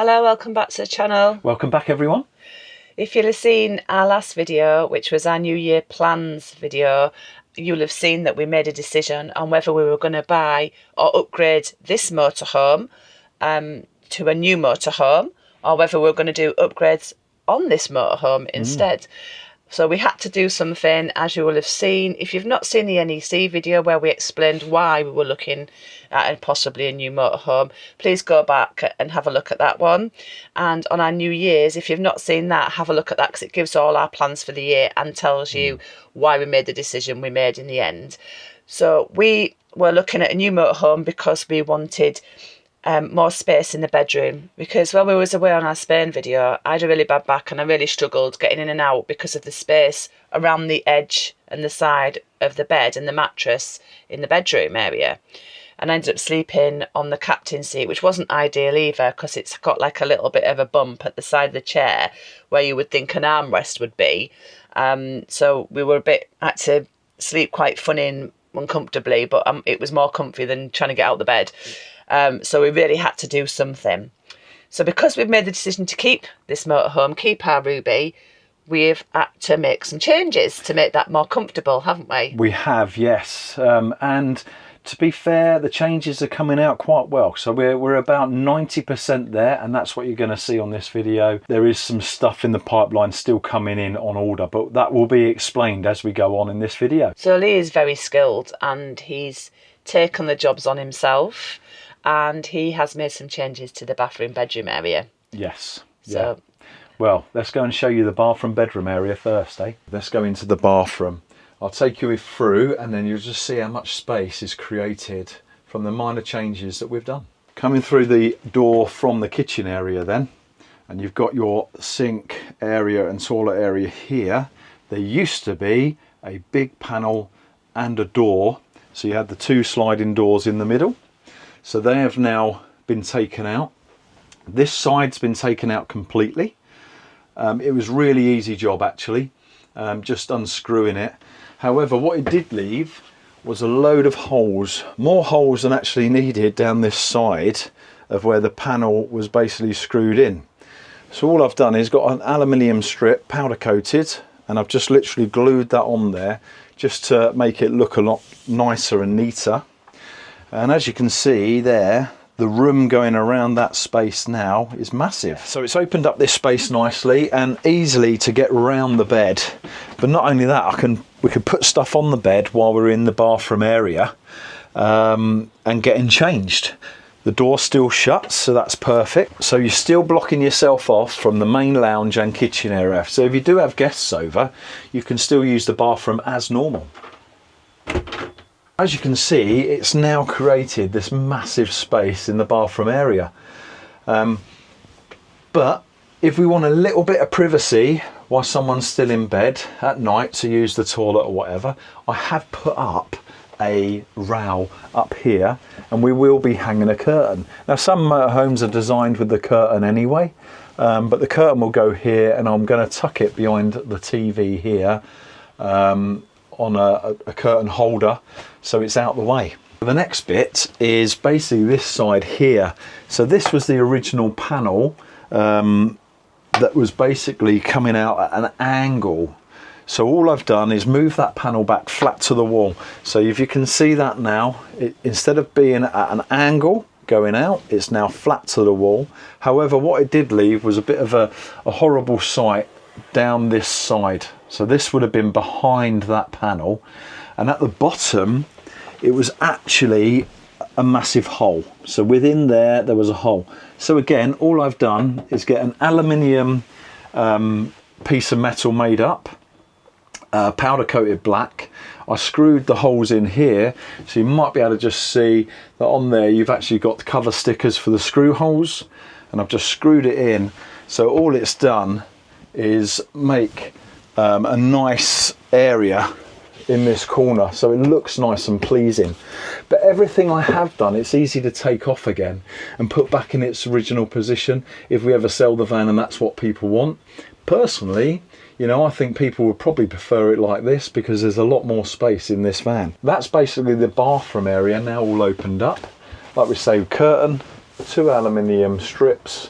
Hello, welcome back to the channel. Welcome back everyone. If you'll have seen our last video, which was our New Year plans video, you'll have seen that we made a decision on whether we were going to buy or upgrade this motorhome to a new motorhome, or whether we were going to do upgrades on this motorhome instead. So we had to do something, as you will have seen. If you've not seen the NEC video where we explained why we were looking at possibly a new motorhome, please go back and have a look at that one. And on our New Year's, if you've not seen that, have a look at that, because it gives all our plans for the year and tells you why we made the decision we made in the end. So we were looking at a new motorhome because we wanted more space in the bedroom, because when we was away on our Spain video, I had a really bad back and I really struggled getting in and out because of the space around the edge and the side of the bed and the mattress in the bedroom area. And I ended up sleeping on the captain seat, which wasn't ideal either, because it's got like a little bit of a bump at the side of the chair where you would think an armrest would be. So we were had to sleep quite funny and uncomfortably, but it was more comfy than trying to get out of the bed. So we really had to do something. So because we've made the decision to keep this motorhome, keep our Ruby, we've had to make some changes to make that more comfortable, haven't we? We have, yes. And to be fair, the changes are coming out quite well. So we're about 90% there, and that's what you're going to see on this video. There is some stuff in the pipeline still coming in on order, but that will be explained as we go on in this video. So Lee is very skilled and he's taken the jobs on himself. And he has made some changes to the bathroom bedroom area. Yes. So, yeah. Well, let's go and show you the bathroom bedroom area first, eh? Let's go into the bathroom. I'll take you through and then you'll just see how much space is created from the minor changes that we've done. Coming through the door from the kitchen area then, and you've got your sink area and toilet area here. There used to be a big panel and a door. So you had the two sliding doors in the middle. So they have now been taken out. This side's been taken out completely. It was really easy job actually, just unscrewing it. However, what it did leave was a load of holes, more holes than actually needed down this side of where the panel was basically screwed in. So all I've done is got an aluminium strip powder coated, and I've just literally glued that on there just to make it look a lot nicer and neater. And as you can see there, the room going around that space now is massive. So it's opened up this space nicely and easily to get around the bed. But not only that, we could put stuff on the bed while we're in the bathroom area and getting changed. The door's still shut, so that's perfect. So you're still blocking yourself off from the main lounge and kitchen area. So if you do have guests over, you can still use the bathroom as normal. As you can see, it's now created this massive space in the bathroom area. But if we want a little bit of privacy while someone's still in bed at night to use the toilet or whatever, I have put up a rail up here, and we will be hanging a curtain. Now some homes are designed with the curtain anyway, but the curtain will go here, and I'm going to tuck it behind the TV here. On a curtain holder, so it's out the way. The next bit is basically this side here. So this was the original panel that was basically coming out at an angle. So all I've done is move that panel back flat to the wall. So if you can see that now, instead of being at an angle going out, it's now flat to the wall. However, what it did leave was a bit of a horrible sight down this side. So this would have been behind that panel, and at the bottom it was actually a massive hole. So within there was a hole. So again, all I've done is get an aluminium piece of metal made up, powder coated black. I screwed the holes in here, so you might be able to just see that on there you've actually got cover stickers for the screw holes, and I've just screwed it in. So all it's done is make a nice area in this corner, so it looks nice and pleasing. But everything I have done, it's easy to take off again and put back in its original position if we ever sell the van and that's what people want. Personally, you know, I think people would probably prefer it like this because there's a lot more space in this van. That's basically the bathroom area now all opened up. Like we say, curtain, two aluminium strips,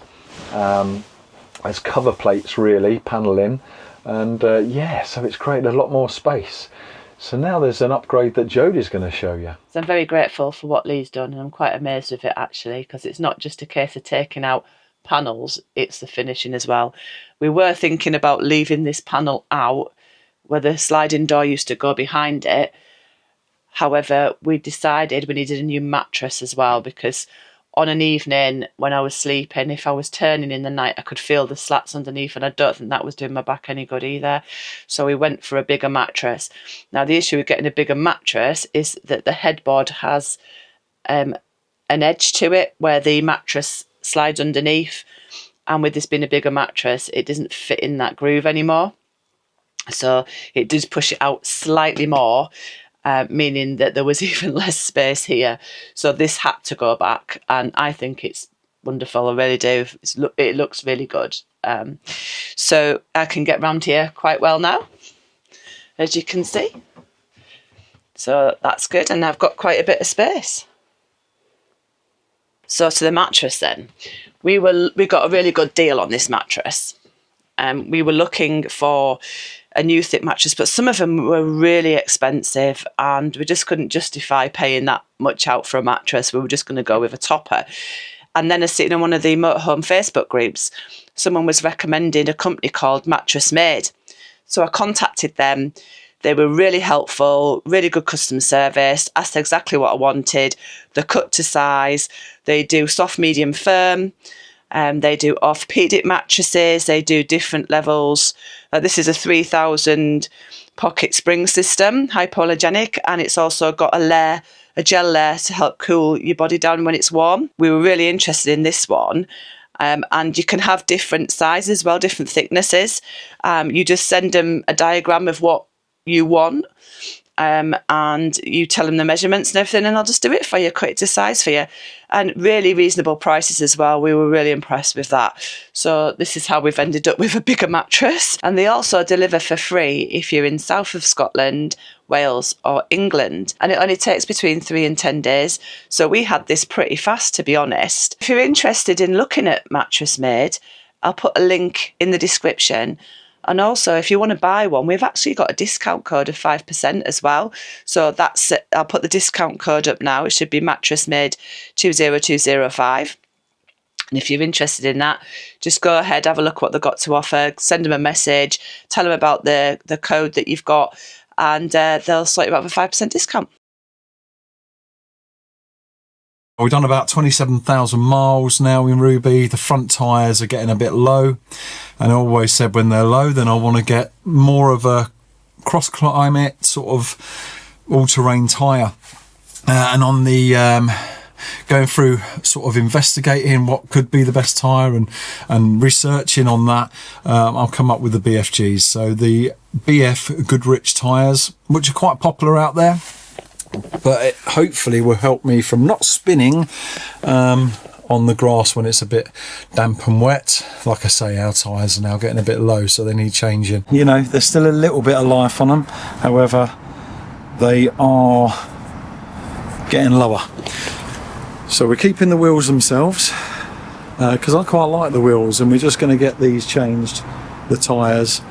as cover plates really, paneling, and yeah, so it's created a lot more space. So now there's an upgrade that Jodie's going to show you. So I'm very grateful for what Lee's done, and I'm quite amazed with it actually, because it's not just a case of taking out panels, it's the finishing as well. We were thinking about leaving this panel out where the sliding door used to go behind it. However, we decided we needed a new mattress as well, because on an evening when I was sleeping, if I was turning in the night, I could feel the slats underneath, and I don't think that was doing my back any good either. So we went for a bigger mattress. Now, the issue with getting a bigger mattress is that the headboard has an edge to it where the mattress slides underneath. And with this being a bigger mattress, it doesn't fit in that groove anymore. So it does push it out slightly more, meaning that there was even less space here. So this had to go back, and I think it's wonderful. I really do. It looks really good. So I can get round here quite well now, as you can see. So that's good, and I've got quite a bit of space. So to the mattress then. We got a really good deal on this mattress. We were looking for a new thick mattress, but some of them were really expensive and we just couldn't justify paying that much out for a mattress. We were just going to go with a topper. And then I was sitting in one of the motorhome Facebook groups. Someone was recommending a company called Mattress Made. So I contacted them. They were really helpful, really good customer service, asked exactly what I wanted. They're cut to size. They do soft, medium, firm. They do orthopedic mattresses. They do different levels. This is a 3000 pocket spring system, hypoallergenic, and it's also got a gel layer to help cool your body down when it's warm. We were really interested in this one. And you can have different sizes as well, different thicknesses. You just send them a diagram of what you want, and you tell them the measurements and everything, and I'll just do it for you, cut it to size for you. And really reasonable prices as well. We were really impressed with that. So this is how we've ended up with a bigger mattress. And they also deliver for free if you're in south of Scotland, Wales or England. And it only takes between 3 and 10 days. So we had this pretty fast, to be honest. If you're interested in looking at Mattress Made, I'll put a link in the description. And also, if you want to buy one, we've actually got a discount code of 5% as well. So that's it. I'll put the discount code up now. It should be Mattress Made 20205. And if you're interested in that, just go ahead, have a look what they've got to offer, send them a message, tell them about the code that you've got, and they'll sort you out for 5% discount. We've done about 27,000 miles now in Ruby. The front tyres are getting a bit low, and I always said when they're low then I want to get more of a cross climate sort of all-terrain tyre, and on the going through sort of investigating what could be the best tyre and researching on that, I'll come up with the BFGs. So the BF Goodrich tyres, which are quite popular out there, but it hopefully will help me from not spinning on the grass when it's a bit damp and wet. Like I say, our tyres are now getting a bit low, so they need changing. You know, there's still a little bit of life on them, however they are getting lower. So we're keeping the wheels themselves because I quite like the wheels, and we're just going to get these changed, the tyres.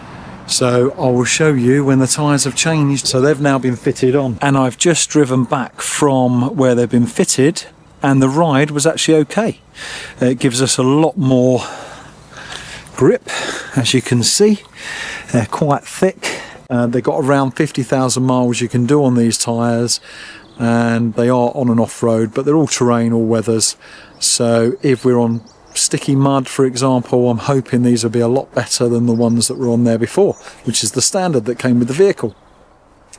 So I will show you when the tyres have changed. So they've now been fitted on, and I've just driven back from where they've been fitted, and the ride was actually okay. It gives us a lot more grip, as you can see. They're quite thick. They've got around 50,000 miles you can do on these tyres, and they are on and off road, but they're all terrain, all weathers. So if we're on sticky mud, for example, I'm hoping these will be a lot better than the ones that were on there before, which is the standard that came with the vehicle.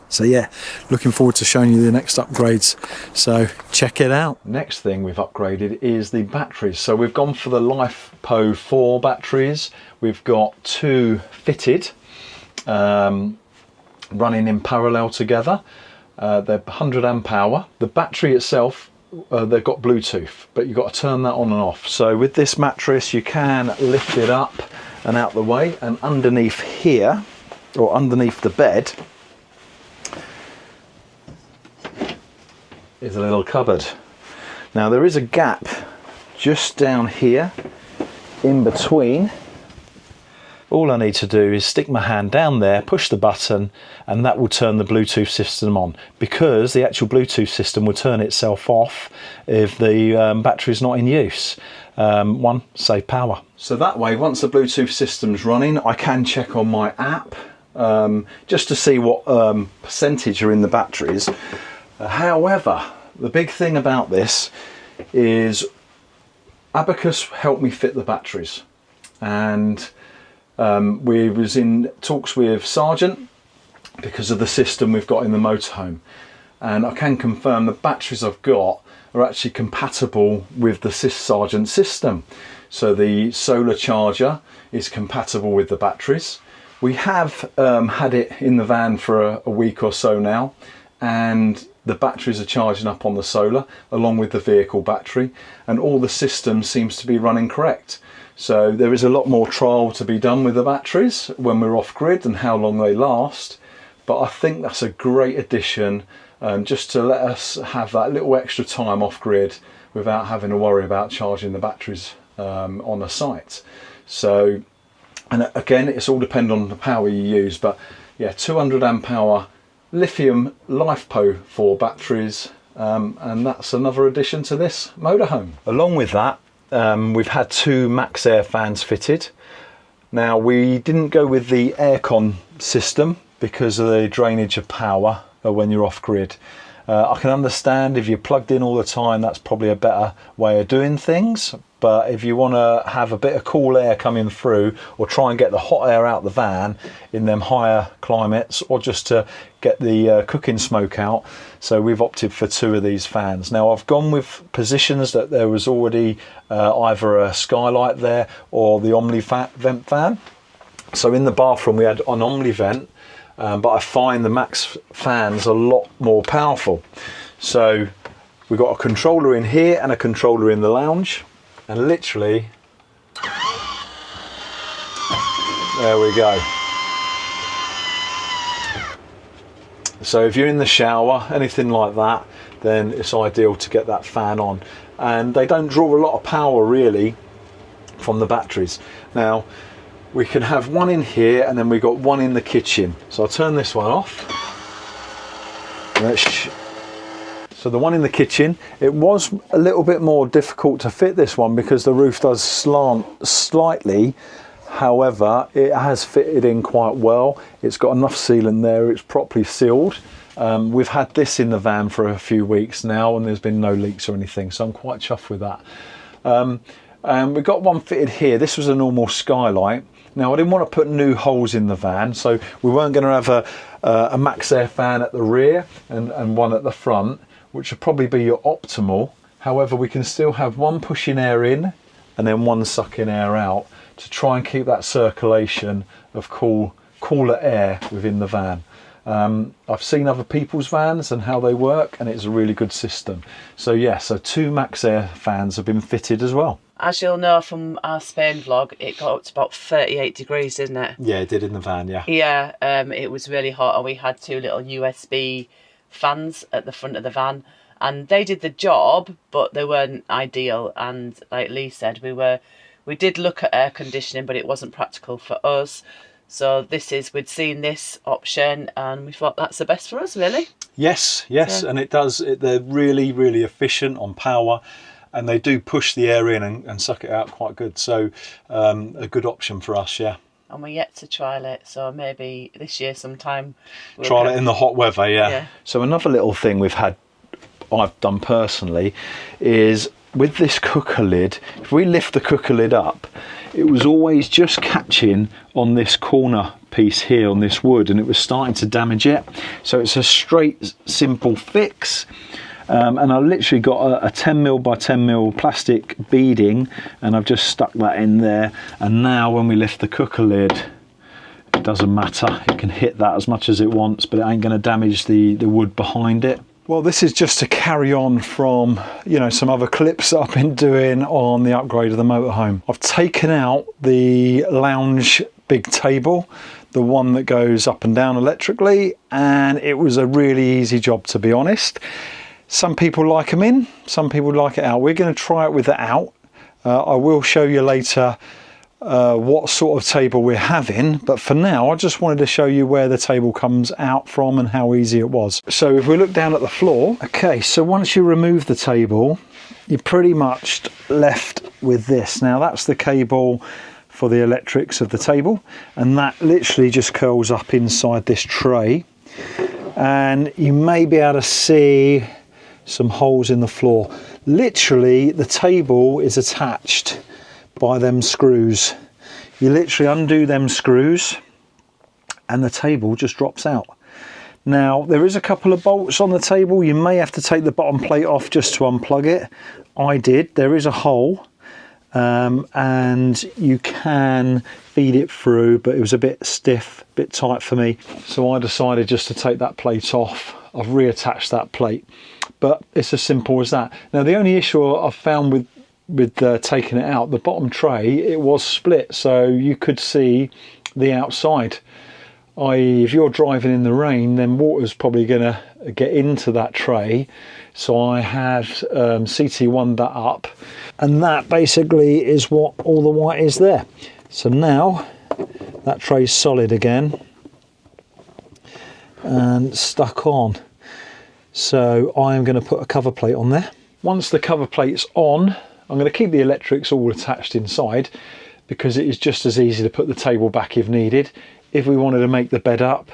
So yeah, looking forward to showing you the next upgrades, so check it out. Next thing we've upgraded is the batteries. So we've gone for the LifePo 4 batteries. We've got 2 fitted, running in parallel together. They're 100 amp hour. The battery itself, they've got Bluetooth, but you've got to turn that on and off. So with this mattress you can lift it up and out the way, and underneath here, or underneath the bed, is a little cupboard. Now there is a gap just down here in between, all I need to do is stick my hand down there, push the button, and that will turn the Bluetooth system on, because the actual Bluetooth system will turn itself off if the battery is not in use. One, save power. So that way, once the Bluetooth system's running, I can check on my app just to see what percentage are in the batteries. However, the big thing about this is Abacus helped me fit the batteries, and we was in talks with Sargent because of the system we've got in the motorhome, and I can confirm the batteries I've got are actually compatible with the Sargent system. So the solar charger is compatible with the batteries. We have had it in the van for a week or so now, and the batteries are charging up on the solar along with the vehicle battery, and all the system seems to be running correct. So there is a lot more trial to be done with the batteries when we're off grid and how long they last, but I think that's a great addition, just to let us have that little extra time off grid without having to worry about charging the batteries on a site. So, and again, it's all dependent on the power you use, but yeah, 200 amp hour lithium LifePo 4 batteries, and that's another addition to this motorhome. Along with that, we've had 2 Maxxair fans fitted. Now, we didn't go with the aircon system because of the drainage of power when you're off grid. I can understand if you're plugged in all the time, that's probably a better way of doing things. But if you want to have a bit of cool air coming through, or try and get the hot air out the van in them higher climates, or just to get the cooking smoke out, so we've opted for 2 of these fans. Now, I've gone with positions that there was already either a skylight there or the Omni vent fan. So in the bathroom we had an Omni vent, but I find the MaxxFans a lot more powerful. So we've got a controller in here and a controller in the lounge, and literally, there we go. So if you're in the shower, anything like that, then it's ideal to get that fan on. And they don't draw a lot of power really from the batteries. Now, we can have one in here, and then we've got one in the kitchen. So I'll turn this one off. So the one in the kitchen, it was a little bit more difficult to fit this one because the roof does slant slightly. However, it has fitted in quite well. It's got enough sealant there, it's properly sealed. We've had this in the van for a few weeks now, and there's been no leaks or anything, so I'm quite chuffed with that. And we've got one fitted here. This was a normal skylight. Now, I didn't want to put new holes in the van, so we weren't going to have a Maxxair fan at the rear and one at the front, which would probably be your optimal. However, we can still have one pushing air in and then one sucking air out to try and keep that circulation of cooler air within the van. I've seen other people's vans and how they work, and it's a really good system. So yeah, so 2 Maxxair fans have been fitted as well. As you'll know from our Spain vlog, it got up to about 38 degrees, didn't it? Yeah, it did in the van, yeah. Yeah, it was really hot, and we had 2 little USB fans at the front of the van, and they did the job, but they weren't ideal. And like Lee said, we did look at air conditioning, but it wasn't practical for us. So we'd seen this option, and we thought that's the best for us, really. Yes, yeah. And they're really, really efficient on power, and they do push the air in and suck it out quite good. So a good option for us, yeah. And we're yet to trial it, so maybe this year sometime. Trial it in the hot weather, yeah. So another little thing I've done personally is with this cooker lid, if we lift the cooker lid up, it was always just catching on this corner piece here on this wood, and it was starting to damage it. So it's a straight, simple fix. And I literally got a 10mm by 10mm plastic beading, and I've just stuck that in there. And now when we lift the cooker lid, it doesn't matter. It can hit that as much as it wants, but it ain't going to damage the wood behind it. Well, this is just to carry on from, some other clips that I've been doing on the upgrade of the motorhome. I've taken out the lounge big table, the one that goes up and down electrically, and it was a really easy job, to be honest. Some people like them in, some people like it out. We're going to try it with it out I will show you later what sort of table we're having, but for now I just wanted to show you where the table comes out from and how easy it was. So if we look down at the floor, okay, so once you remove the table, you're pretty much left with this. Now that's the cable for the electrics of the table, and that literally just curls up inside this tray, and you may be able to see some holes in the floor. Literally the table is attached by them screws. You literally undo them screws and the table just drops out. Now there is a couple of bolts on the table. You may have to take the bottom plate off just to unplug it. I did. There is a hole, and you can feed it through, but it was a bit stiff, a bit tight for me, so I decided just to take that plate off. I've reattached that plate, but it's as simple as that. Now the only issue I've found with taking it out, the bottom tray, it was split, so you could see the outside. If you're driving in the rain, then water's probably going to get into that tray. So I have CT1'd that up, and that basically is what all the white is there. So now that tray's solid again and stuck on. So I am going to put a cover plate on there. Once the cover plate's on, I'm going to keep the electrics all attached inside, because it is just as easy to put the table back if needed. If we wanted to make the bed up,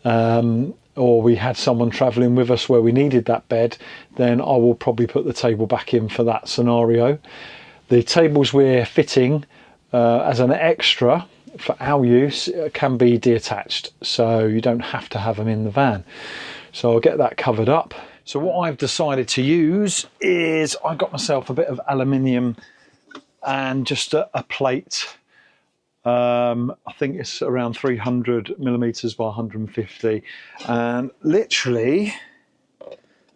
or we had someone travelling with us where we needed that bed, then I will probably put the table back in for that scenario. The tables we're fitting as an extra for our use can be detached, so you don't have to have them in the van. So I'll get that covered up. So what I've decided to use is I got myself a bit of aluminium and just a plate. I think it's around 300 millimeters by 150, and literally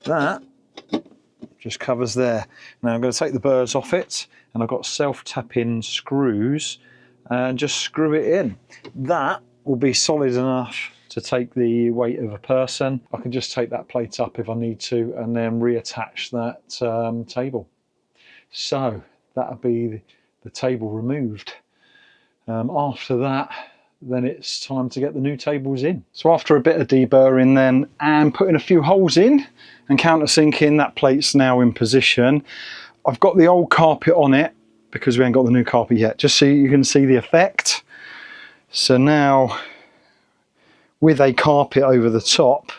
that just covers there. Now I'm going to take the burrs off it, and I've got self-tapping screws, and just screw it in. That will be solid enough to take the weight of a person. I can just take that plate up if I need to, and then reattach that table. So that'll be the table removed. After that, then it's time to get the new tables in. So after a bit of deburring then, and putting a few holes in and countersinking, that plate's now in position. I've got the old carpet on it because we ain't got the new carpet yet, just so you can see the effect. So now, with a carpet over the top,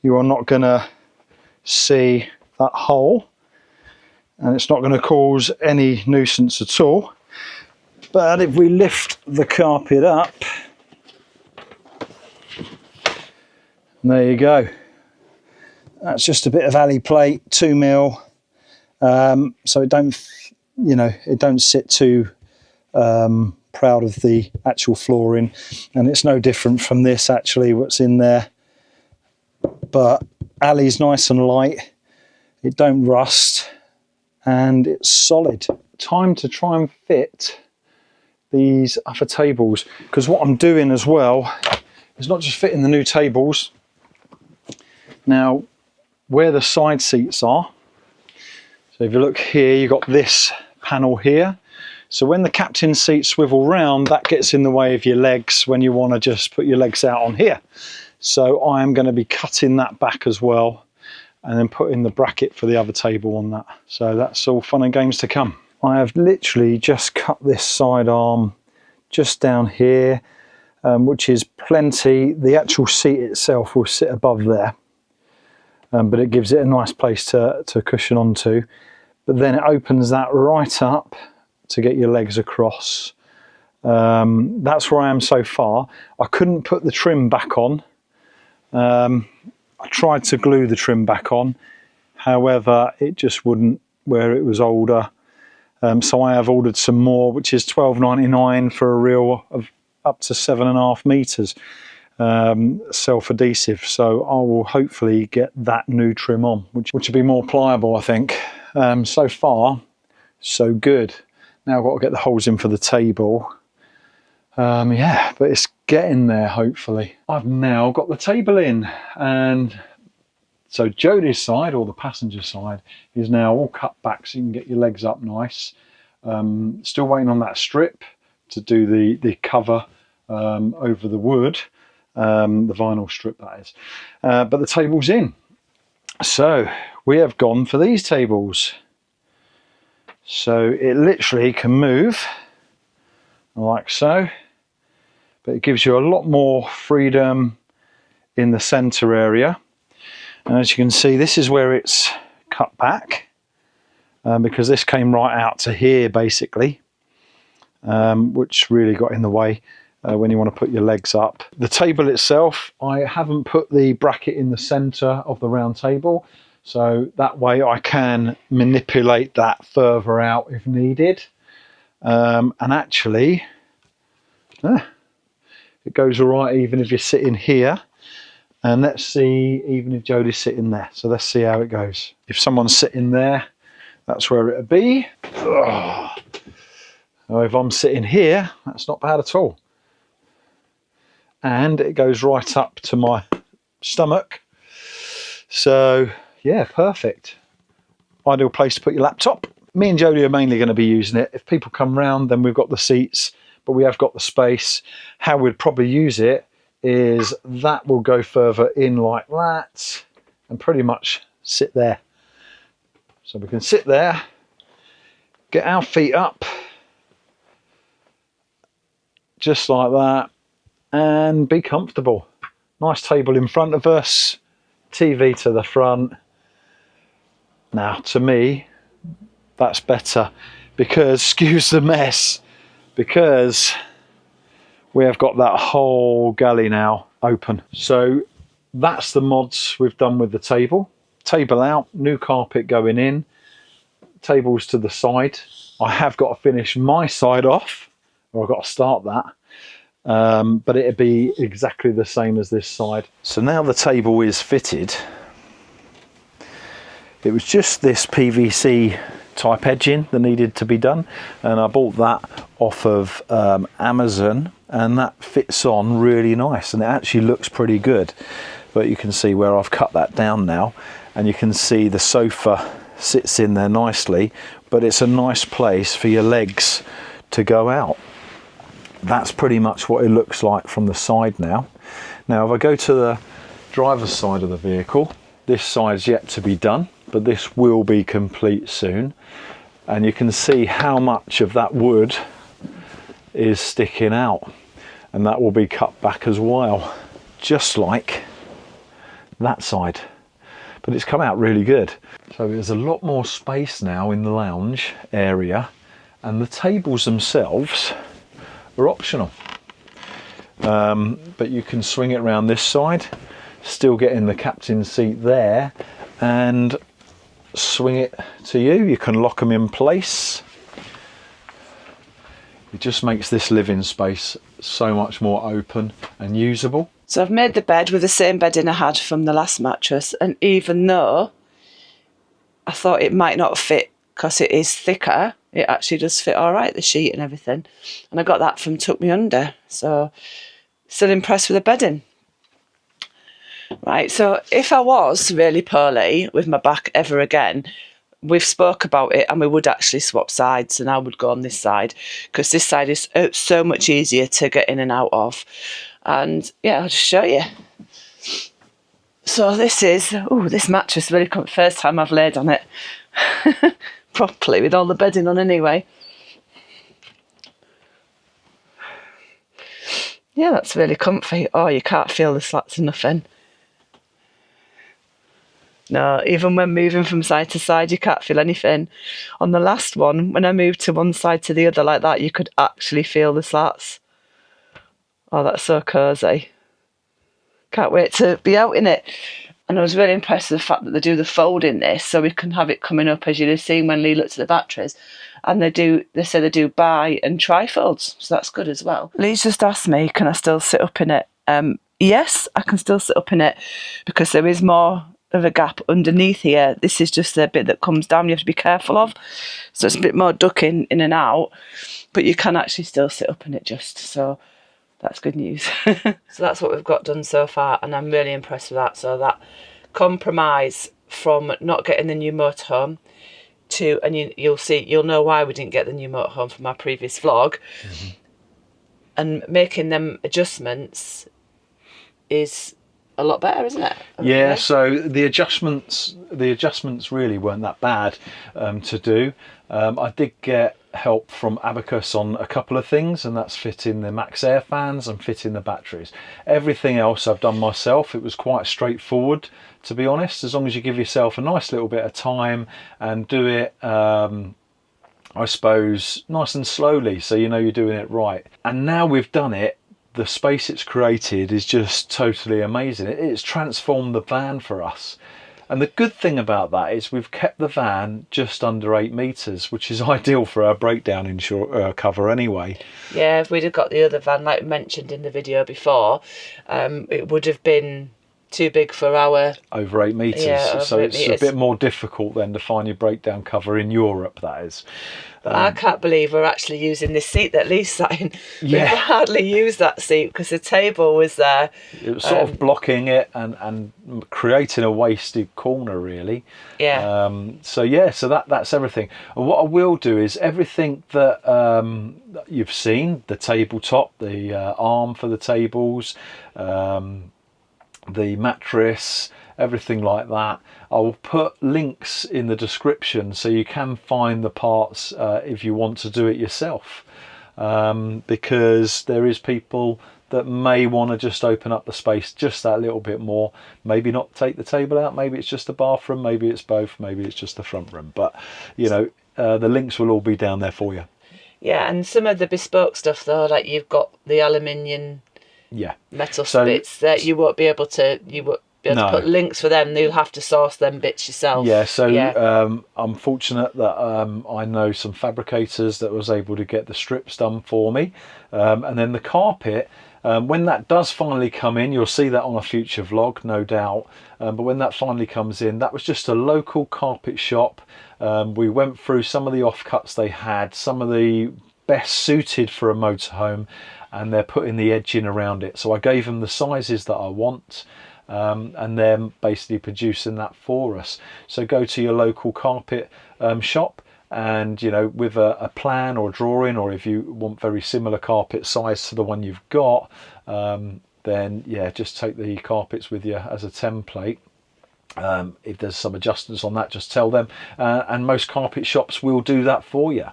you are not going to see that hole, and it's not going to cause any nuisance at all. But if we lift the carpet up, there you go. That's just a bit of alley plate, 2mm, so it don't, it don't sit too proud of the actual flooring, and it's no different from this actually, what's in there. But alley's nice and light, it don't rust, and it's solid. Time to try and fit these other tables, because what I'm doing as well is not just fitting the new tables. Now where the side seats are, so if you look here, you've got this panel here, so when the captain's seat swivel round, that gets in the way of your legs when you want to just put your legs out on here. So I am going to be cutting that back as well, and then putting the bracket for the other table on that. So that's all fun and games to come. I have literally just cut this side arm just down here, which is plenty. The actual seat itself will sit above there, but it gives it a nice place to cushion onto. But then it opens that right up to get your legs across. That's where I am so far. I couldn't put the trim back on. I tried to glue the trim back on, however it just wouldn't where it was older. So I have ordered some more, which is $12.99 for a reel of up to 7.5 meters, self-adhesive. So I will hopefully get that new trim on, which will be more pliable, I think. So far, so good. Now I've got to get the holes in for the table. Yeah, but it's getting there, hopefully. I've now got the table in, and so Jodie's side, or the passenger side, is now all cut back so you can get your legs up nice. Still waiting on that strip to do the cover over the wood, the vinyl strip that is. But the table's in. So we have gone for these tables. So it literally can move like so, but it gives you a lot more freedom in the center area. And as you can see, this is where it's cut back, because this came right out to here basically, which really got in the way when you want to put your legs up. The table itself, I haven't put the bracket in the center of the round table, so that way I can manipulate that further out if needed. And actually, it goes all right even if you're sitting here. And let's see, even if Jodie's sitting there. So let's see how it goes. If someone's sitting there, that's where it'd be. Oh. If I'm sitting here, that's not bad at all. And it goes right up to my stomach. So yeah, perfect. Ideal place to put your laptop. Me and Jodie are mainly going to be using it. If people come round, then we've got the seats, but we have got the space. How we'd probably use it is that will go further in like that and pretty much sit there. So we can sit there, get our feet up, just like that, and be comfortable. Nice table in front of us, TV to the front. Now, to me, that's better because, excuse the mess, because we have got that whole galley now open. So that's the mods we've done with the table. Table out, new carpet going in, tables to the side. I have got to finish my side off, or I've got to start that. But it'd be exactly the same as this side. So now the table is fitted. It was just this PVC type edging that needed to be done, and I bought that off of Amazon, and that fits on really nice and it actually looks pretty good. But you can see where I've cut that down now, and you can see the sofa sits in there nicely, but it's a nice place for your legs to go out. That's pretty much what it looks like from the side now. Now if I go to the driver's side of the vehicle, this side's yet to be done, but this will be complete soon. And you can see how much of that wood is sticking out, and that will be cut back as well, just like that side. But it's come out really good. So there's a lot more space now in the lounge area, and the tables themselves are optional. But you can swing it around this side, still get in the captain's seat there, and swing it to you. You can lock them in place. It just makes this living space so much more open and usable. So I've made the bed with the same bedding I had from the last mattress, and even though I thought it might not fit because it is thicker, it actually does fit all right, the sheet and everything. And I got that from Tuck Me Under, so still impressed with the bedding. Right, so if I was really poorly with my back ever again, we've spoke about it and we would actually swap sides, and I would go on this side because this side is so much easier to get in and out of. And yeah, I'll just show you. So this is, this mattress, really first time I've laid on it properly with all the bedding on anyway. Yeah, that's really comfy. Oh, you can't feel the slats or nothing. No, even when moving from side to side, you can't feel anything. On the last one, when I moved to one side to the other like that, you could actually feel the slats. Oh, that's so cosy. Can't wait to be out in it. And I was really impressed with the fact that they do the fold in this, so we can have it coming up, as you'd have seen when Lee looked at the batteries. And they say they do bi and tri-folds, so that's good as well. Lee's just asked me, can I still sit up in it? Yes, I can still sit up in it, because there is more of a gap underneath here. This is just the bit that comes down you have to be careful of, so it's a bit more ducking in and out, but you can actually still sit up in it just, so that's good news. So that's what we've got done so far, and I'm really impressed with that. So that compromise from not getting the new motorhome to, and you'll know why we didn't get the new motorhome from our previous vlog. And making them adjustments is a lot better, isn't it? Yeah, so the adjustments really weren't that bad to do. I did get help from Abacus on a couple of things, and that's fitting the MaxxAir fans and fitting the batteries. Everything else I've done myself. It was quite straightforward, to be honest, as long as you give yourself a nice little bit of time and do it I suppose nice and slowly, so you know you're doing it right. And now we've done it, the space it's created is just totally amazing. It's transformed the van for us. And the good thing about that is we've kept the van just under 8 meters, which is ideal for our breakdown cover anyway. Yeah, if we'd have got the other van, like mentioned in the video before, it would have been too big for our... Over 8 meters. Yeah, so it's a bit more difficult then to find your breakdown cover in Europe, that is. I can't believe we're actually using this seat that Lee's sat in. Yeah. We've hardly used that seat because the table was there. It was sort of blocking it and creating a wasted corner, really. Yeah. So that's everything. And what I will do is everything that you've seen, the tabletop, the arm for the tables, the mattress, everything like that, I will put links in the description so you can find the parts if you want to do it yourself, because there is people that may want to just open up the space just that little bit more, maybe not take the table out, maybe it's just the bathroom, maybe it's both, maybe it's just the front room, but you know, the links will all be down there for you. Yeah, and some of the bespoke stuff though, like you've got the aluminium metal bits that you won't be able to to put links for them. You'll have to source them bits yourself. I'm fortunate that I know some fabricators that was able to get the strips done for me, and then the carpet, when that does finally come in, you'll see that on a future vlog, no doubt, but when that finally comes in, that was just a local carpet shop. We went through some of the offcuts they had, some of the best suited for a motorhome, and they're putting the edging around it, so I gave them the sizes that I want, and they're basically producing that for us. So go to your local carpet shop, and you know, with a plan or a drawing, or if you want very similar carpet size to the one you've got, then yeah, just take the carpets with you as a template. If there's some adjustments on that, just tell them, and most carpet shops will do that for you.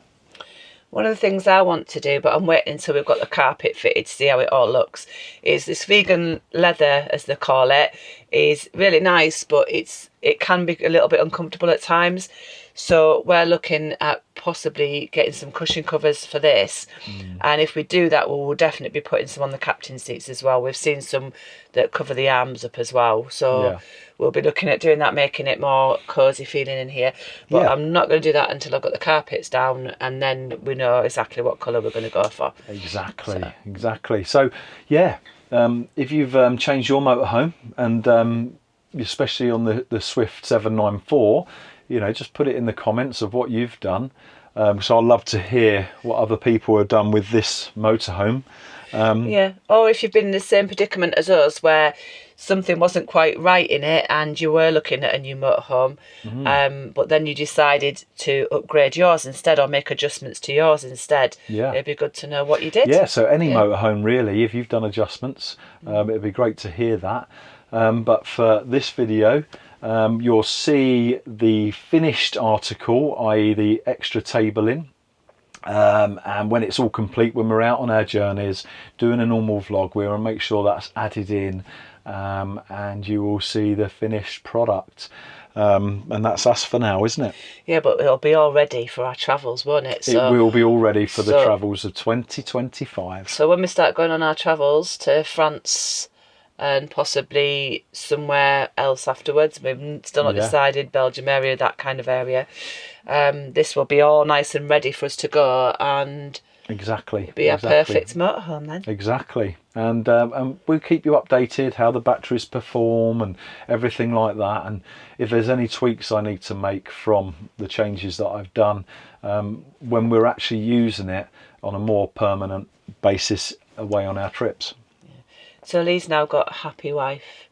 One of the things I want to do, but I'm waiting until we've got the carpet fitted to see how it all looks, is this vegan leather, as they call it, is really nice, but it can be a little bit uncomfortable at times. So we're looking at possibly getting some cushion covers for this. And if we do that, we'll definitely be putting some on the captain seats as well. We've seen some that cover the arms up as well. So we'll be looking at doing that, making it more cosy feeling in here. But I'm not going to do that until I've got the carpets down, and then we know exactly what colour we're going to go for. Exactly. So yeah, if you've changed your motorhome, and especially on the Swift 794, you know, just put it in the comments of what you've done. So I'd love to hear what other people have done with this motorhome. Or if you've been in the same predicament as us, where something wasn't quite right in it and you were looking at a new motorhome, but then you decided to upgrade yours instead, or make adjustments to yours instead. It'd be good to know what you did. So any motorhome really, if you've done adjustments, it'd be great to hear that. But for this video, you'll see the finished article, i.e. the extra tabling, and when it's all complete, when we're out on our journeys doing a normal vlog, we'll make sure that's added in, and you will see the finished product. And that's us for now, isn't it? Yeah, but it'll be all ready for our travels, won't it? So, it will be all ready for the travels of 2025. So when we start going on our travels to France and possibly somewhere else afterwards, we've still not decided, Belgium area, that kind of area, this will be all nice and ready for us to go, and be a perfect motorhome then. Exactly. And we'll keep you updated how the batteries perform and everything like that, and if there's any tweaks I need to make from the changes that I've done when we're actually using it on a more permanent basis away on our trips. So Lee's now got a happy wife.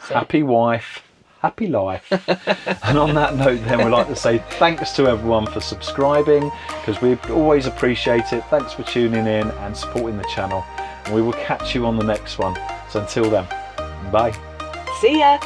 So happy wife, Happy life. And on that note then, we'd like to say thanks to everyone for subscribing, because we always appreciate it. Thanks for tuning in and supporting the channel, and we will catch you on the next one. So until then, bye. See ya.